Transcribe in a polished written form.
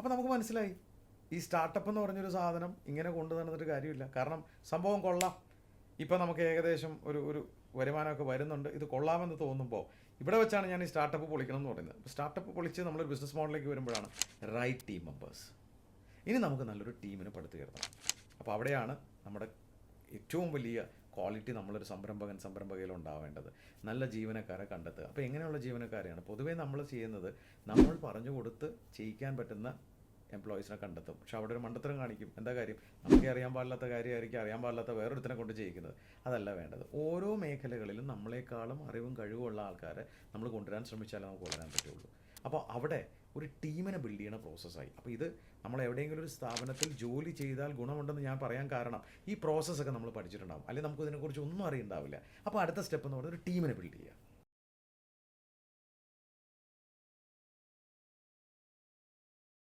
അപ്പോൾ നമുക്ക് മനസ്സിലായി ഈ സ്റ്റാർട്ടപ്പ് എന്ന് പറഞ്ഞൊരു സാധനം ഇങ്ങനെ കൊണ്ടു നടന്നിട്ട് കാര്യമില്ല. കാരണം സംഭവം കൊള്ളാം, ഇപ്പോൾ നമുക്ക് ഏകദേശം ഒരു വരുമാനമൊക്കെ വരുന്നുണ്ട്, ഇത് കൊള്ളാമെന്ന് തോന്നുമ്പോൾ ഇവിടെ വെച്ചാണ് ഞാൻ ഈ സ്റ്റാർട്ടപ്പ് പൊളിക്കണം എന്ന് പറയുന്നത്. സ്റ്റാർട്ടപ്പ് പൊളിച്ച് നമ്മളൊരു ബിസിനസ് മോഡലിലേക്ക് വരുമ്പോഴാണ് റൈറ്റ് ടീം മെമ്പേഴ്സ്. ഇനി നമുക്ക് നല്ലൊരു ടീമിനെ പടുത്തുയർത്തണം. അപ്പോൾ അവിടെയാണ് നമ്മുടെ ഏറ്റവും വലിയ ക്വാളിറ്റി നമ്മളൊരു സംരംഭകയിൽ ഉണ്ടാവേണ്ടത്. നല്ല ജീവനക്കാരെ കണ്ടെത്തുക. അപ്പോൾ എങ്ങനെയുള്ള ജീവനക്കാരെയാണ് പൊതുവേ നമ്മൾ ചെയ്യുന്നത്? നമ്മൾ പറഞ്ഞു കൊടുത്ത് ചെയ്യിക്കാൻ പറ്റുന്ന എംപ്ലോയീസിനെ കണ്ടെത്തും. പക്ഷെ അവിടെ ഒരു മണ്ടത്തരം കാണിക്കും. എന്താ കാര്യം? നമുക്ക് അറിയാൻ പാടില്ലാത്ത കാര്യമായിരിക്കും അറിയാൻ പാടില്ലാത്ത വേറൊരുത്തനെ കൊണ്ട് ചെയ്യിക്കുന്നത്. അതല്ല വേണ്ടത്. ഓരോ മേഖലകളിലും നമ്മളെക്കാളും അറിവും കഴിവുമുള്ള ആൾക്കാരെ നമ്മൾ കൊണ്ടുവരാൻ ശ്രമിച്ചാലേ നമുക്ക് വളരാൻ പറ്റുള്ളൂ. അപ്പോൾ അവിടെ ഒരു ടീമിനെ ബിൽഡ് ചെയ്യണ പ്രോസസ്സായി. അപ്പോൾ ഇത് നമ്മൾ എവിടെയെങ്കിലും ഒരു സ്ഥാപനത്തിൽ ജോലി ചെയ്താൽ ഗുണമുണ്ടെന്ന് ഞാൻ പറയാൻ കാരണം ഈ പ്രോസസ്സൊക്കെ നമ്മൾ പഠിച്ചിട്ടുണ്ടാകും, അല്ലെങ്കിൽ നമുക്ക് ഇതിനെക്കുറിച്ച് ഒന്നും അറിയുണ്ടാവില്ല. അപ്പോൾ അടുത്ത സ്റ്റെപ്പ് എന്ന് പറയുന്നത് ഒരു ടീമിനെ ബിൽഡ് ചെയ്യുക.